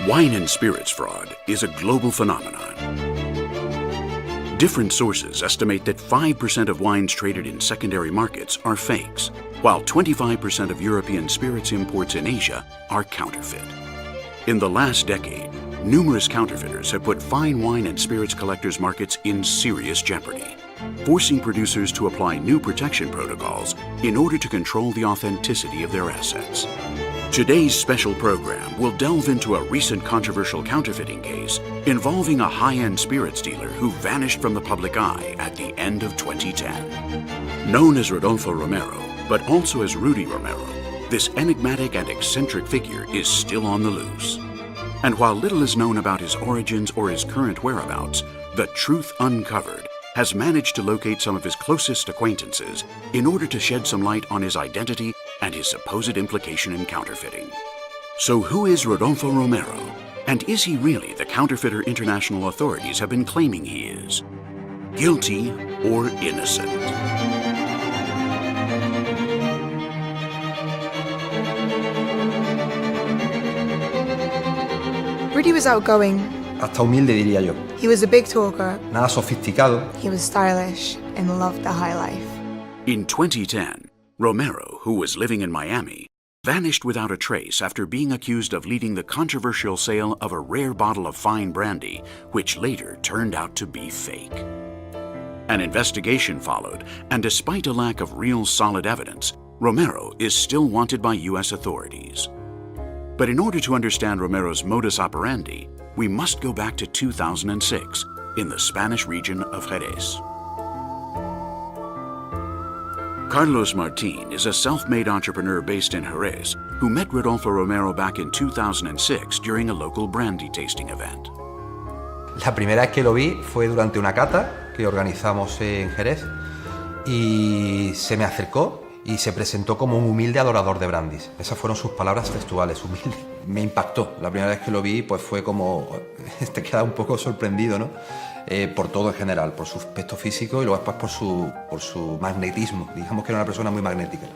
Wine and spirits fraud is a global phenomenon. Different sources estimate that 5% of wines traded in secondary markets are fakes, while 25% of European spirits imports in Asia are counterfeit. In the last decade, numerous counterfeiters have put fine wine and spirits collectors' markets in serious jeopardy, forcing producers to apply new protection protocols in order to control the authenticity of their assets. Today's special program will delve into a recent controversial counterfeiting case involving a high-end spirits dealer who vanished from the public eye at the end of 2010. Known as Rodolfo Romero, but also as Rudy Romero, this enigmatic and eccentric figure is still on the loose. And while little is known about his origins or his current whereabouts, The Truth Uncovered has managed to locate some of his closest acquaintances in order to shed some light on his identity and his supposed implication in counterfeiting. So who is Rodolfo Romero? And is he really the counterfeiter international authorities have been claiming he is? Guilty or innocent? Rudy was outgoing. Hasta humilde, diría yo. He was a big talker. Nada sofisticado. He was stylish and loved the high life. In 2010, Romero, who was living in Miami, vanished without a trace after being accused of leading the controversial sale of a rare bottle of fine brandy, which later turned out to be fake. An investigation followed, and despite a lack of real solid evidence, Romero is still wanted by U.S. authorities. But in order to understand Romero's modus operandi, we must go back to 2006 in the Spanish region of Jerez. Carlos Martin is a self-made entrepreneur based in Jerez who met Rodolfo Romero back in 2006 during a local brandy tasting event. La primera vez que lo vi fue durante una cata que organizamos en Jerez y se me acercó y se presentó como un humilde adorador de brandis. Esas fueron sus palabras textuales, humilde. Me impactó. La primera vez que lo vi pues fue como... te queda un poco sorprendido, ¿no? Por todo en general, por su aspecto físico y luego después por su magnetismo. Digamos que era una persona muy magnética.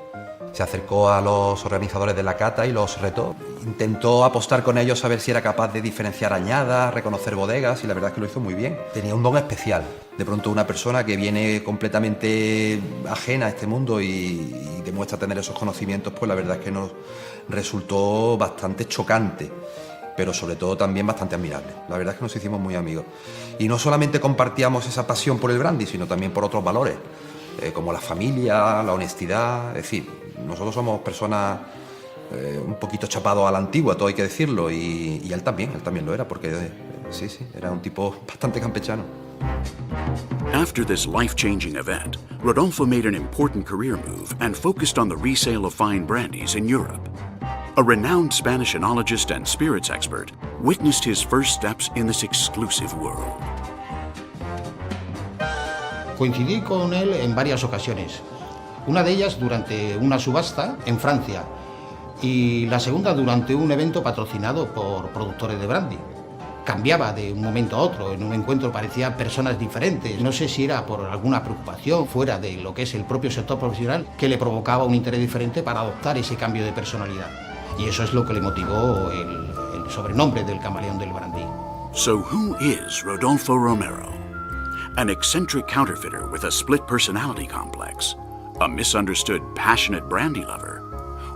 Se acercó a los organizadores de la cata y los retó. Intentó apostar con ellos a ver si era capaz de diferenciar añadas, reconocer bodegas, y la verdad es que lo hizo muy bien. Tenía un don especial. De pronto una persona que viene completamente ajena a este mundo y demuestra tener esos conocimientos, pues la verdad es que nos resultó bastante chocante, pero sobre todo también bastante admirable. La verdad es que nos hicimos muy amigos. Y no solamente compartíamos esa pasión por el brandy, sino también por otros valores, como la familia, la honestidad. Es decir, nosotros somos personas un poquito chapados a la antigua, todo hay que decirlo, y él también lo era, porque sí, era un tipo bastante campechano. After this life-changing event, Rodolfo made an important career move and focused on the resale of fine brandies in Europe. A renowned Spanish enologist and spirits expert witnessed his first steps in this exclusive world. Coincidí con él en varias ocasiones. Una de ellas durante una subasta en Francia y la segunda durante un evento patrocinado por productores de brandy. Cambiaba de un momento a otro, en un encuentro parecían personas diferentes. No sé si era por alguna preocupación fuera de lo que es el propio sector profesional que le provocaba un interés diferente para adoptar ese cambio de personalidad. Y eso es lo que le motivó el sobrenombre del camaleón del brandy. So who is Rodolfo Romero? An eccentric counterfeiter with a split personality complex, a misunderstood passionate brandy lover,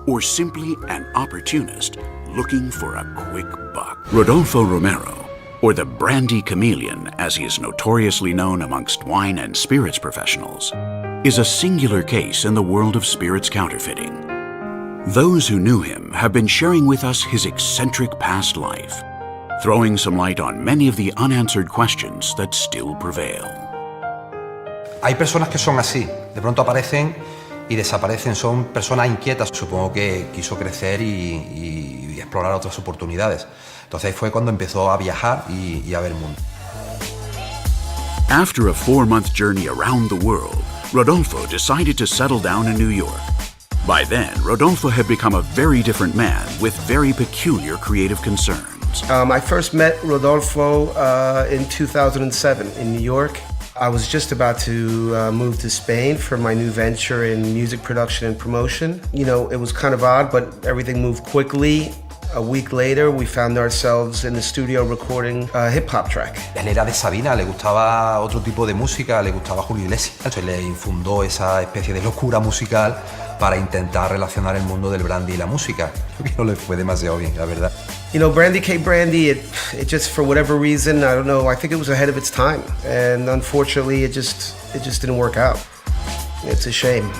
or simply an opportunist looking for a quick buck? Rodolfo Romero, or the Brandy Chameleon as he is notoriously known amongst wine and spirits professionals, is a singular case in the world of spirits counterfeiting. Those who knew him have been sharing with us his eccentric past life, throwing some light on many of the unanswered questions that still prevail. Hay personas que son así, de pronto aparecen y desaparecen, son personas inquietas. Supongo que quiso crecer y explorar otras oportunidades. Entonces ahí fue cuando empezó a viajar y a ver mundo. After a 4-month journey around the world, Rodolfo decided to settle down in New York. By then, Rodolfo had become a very different man with very peculiar creative concerns. I first met Rodolfo in 2007 in New York. I was just about to move to Spain for my new venture in music production and promotion. You know, it was kind of odd, but everything moved quickly. A week later, we found ourselves in the studio recording a hip-hop track. Él era de Sabina, le gustaba otro tipo de música, le gustaba Julio Iglesias. Entonces le infundó esa especie de locura musical para intentar relacionar el mundo del brandy y la música. Creo que no le fue demasiado bien, la verdad. You know, Brandy Cake Brandy, it just, for whatever reason, I don't know, I think it was ahead of its time. And unfortunately, it just didn't work out. It's a shame.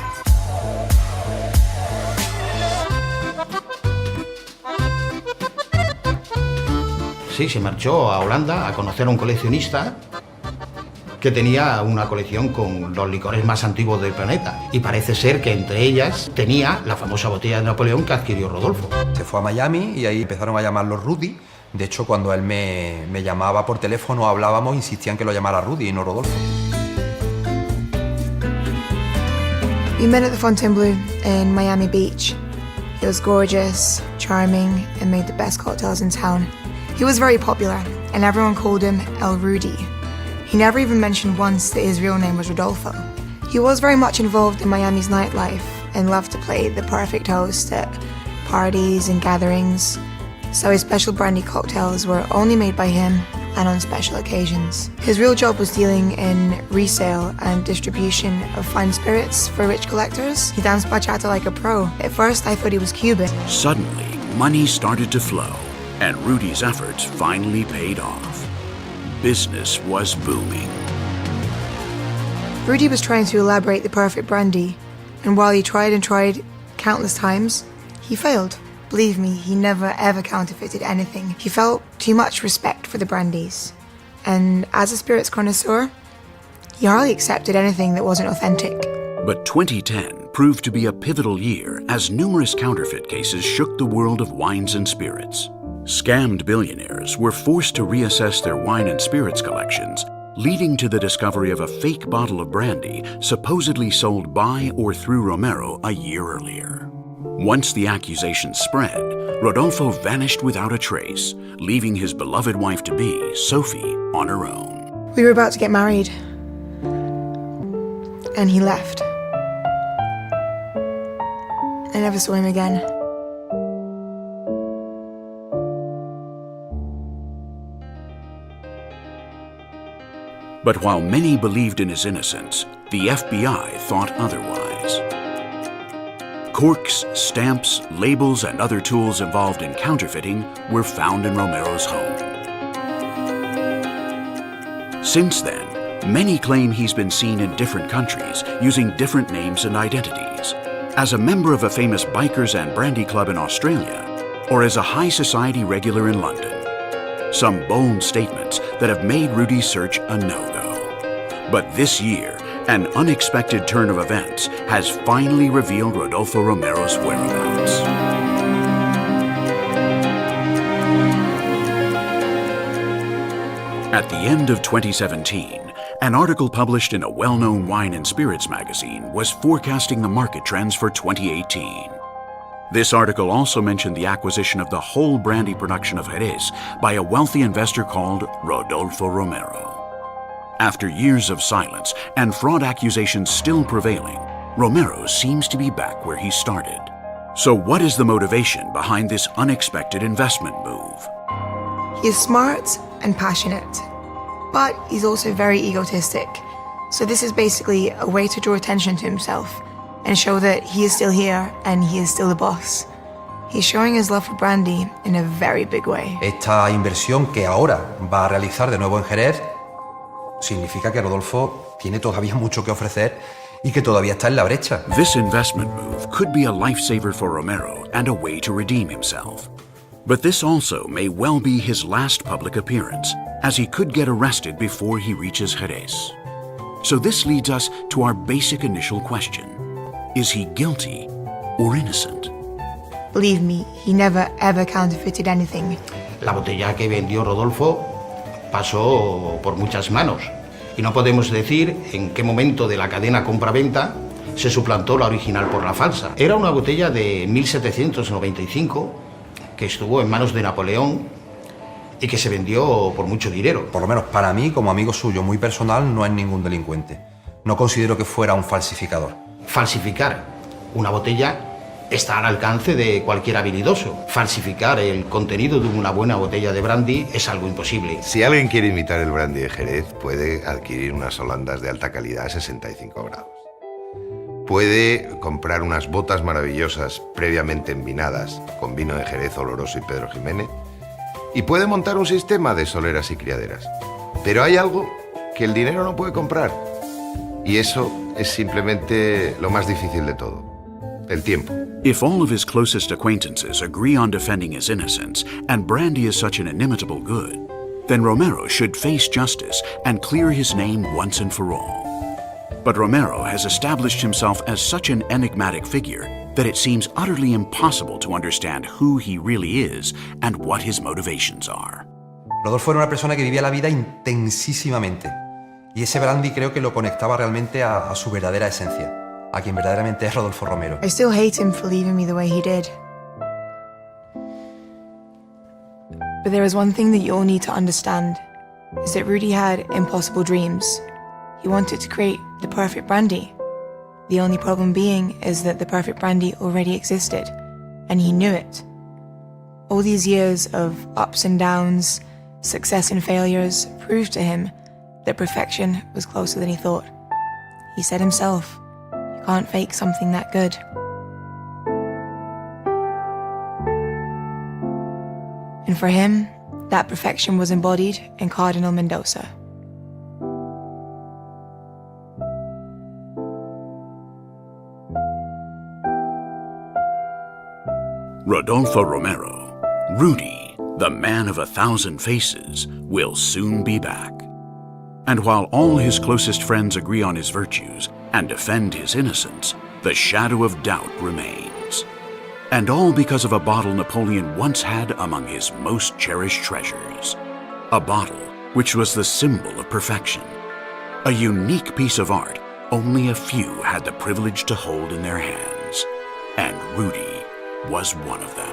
Sí, se marchó a Holanda a conocer a un coleccionista que tenía una colección con los licores más antiguos del planeta. Y parece ser que entre ellas tenía la famosa botella de Napoleón que adquirió Rodolfo. Se fue a Miami y ahí empezaron a llamarlo Rudy. De hecho, cuando él me llamaba por teléfono, hablábamos, insistían que lo llamara Rudy y no Rodolfo. We met at the Fontainebleau in Miami Beach. He was gorgeous, charming, and made the best cocktails in town. He was very popular, and everyone called him El Rudy. He never even mentioned once that his real name was Rodolfo. He was very much involved in Miami's nightlife and loved to play the perfect host at parties and gatherings, so his special brandy cocktails were only made by him and on special occasions. His real job was dealing in resale and distribution of fine spirits for rich collectors. He danced bachata like a pro. At first I thought he was Cuban. Suddenly, money started to flow, and Rudy's efforts finally paid off. Business was booming. Rudy was trying to elaborate the perfect brandy, and while he tried and tried countless times, he failed. Believe me, he never ever counterfeited anything. He felt too much respect for the brandies, and as a spirits connoisseur, he hardly accepted anything that wasn't authentic. But 2010 proved to be a pivotal year as numerous counterfeit cases shook the world of wines and spirits. Scammed billionaires were forced to reassess their wine and spirits collections, leading to the discovery of a fake bottle of brandy supposedly sold by or through Romero a year earlier. Once the accusations spread, Rodolfo vanished without a trace, leaving his beloved wife-to-be, Sophie, on her own. We were about to get married, and he left. I never saw him again. But while many believed in his innocence, the FBI thought otherwise. Corks, stamps, labels, and other tools involved in counterfeiting were found in Romero's home. Since then, many claim he's been seen in different countries using different names and identities, as a member of a famous bikers and brandy club in Australia, or as a high society regular in London. Some bold statements that have made Rudy's search a no-go. But this year, an unexpected turn of events has finally revealed Rodolfo Romero's whereabouts. At the end of 2017, an article published in a well-known wine and spirits magazine was forecasting the market trends for 2018. This article also mentioned the acquisition of the whole brandy production of Jerez by a wealthy investor called Rodolfo Romero. After years of silence and fraud accusations still prevailing, Romero seems to be back where he started. So what is the motivation behind this unexpected investment move? He is smart and passionate, but he's also very egotistic. So this is basically a way to draw attention to himself and show that he is still here and he is still the boss. He's showing his love for brandy in a very big way. Esta inversión que ahora va a realizar de nuevo en Jerez significa que Rodolfo tiene todavía mucho que ofrecer y que todavía está en la brecha. This investment move could be a lifesaver for Romero and a way to redeem himself. But this also may well be his last public appearance, as he could get arrested before he reaches Jerez. So this leads us to our basic initial question. Is he guilty or innocent? Believe me, he never ever counterfeited anything. La botella que vendió Rodolfo pasó por muchas manos y no podemos decir en qué momento de la cadena compra-venta se suplantó la original por la falsa. Era una botella de 1795 que estuvo en manos de Napoleón y que se vendió por mucho dinero. Por lo menos para mí, como amigo suyo muy personal, no es ningún delincuente. No considero que fuera un falsificador. Falsificar una botella está al alcance de cualquier habilidoso. Falsificar el contenido de una buena botella de brandy es algo imposible. Si alguien quiere imitar el brandy de Jerez, puede adquirir unas holandas de alta calidad a 65 grados. Puede comprar unas botas maravillosas previamente envinadas con vino de Jerez oloroso y Pedro Jiménez. Y puede montar un sistema de soleras y criaderas. Pero hay algo que el dinero no puede comprar. Y eso es simplemente lo más difícil de todo. El tiempo. If all of his closest acquaintances agree on defending his innocence, and brandy is such an inimitable good, then Romero should face justice and clear his name once and for all. But Romero has established himself as such an enigmatic figure that it seems utterly impossible to understand who he really is and what his motivations are. Rodolfo era una persona que vivía la vida intensísimamente. Y ese brandy creo que lo conectaba realmente a su verdadera esencia, a quien verdaderamente es Rodolfo Romero. I still hate him for leaving me the way he did. But there is one thing that you all need to understand, is that Rudy had impossible dreams. He wanted to create the perfect brandy. The only problem being is that the perfect brandy already existed, and he knew it. All these years of ups and downs, success and failures proved to him that perfection was closer than he thought. He said himself, you can't fake something that good. And for him, that perfection was embodied in Cardinal Mendoza. Rodolfo Romero, Rudy, the man of 1,000 faces, will soon be back. And while all his closest friends agree on his virtues and defend his innocence, the shadow of doubt remains. And all because of a bottle Napoleon once had among his most cherished treasures. A bottle which was the symbol of perfection. A unique piece of art only a few had the privilege to hold in their hands. And Rudy was one of them.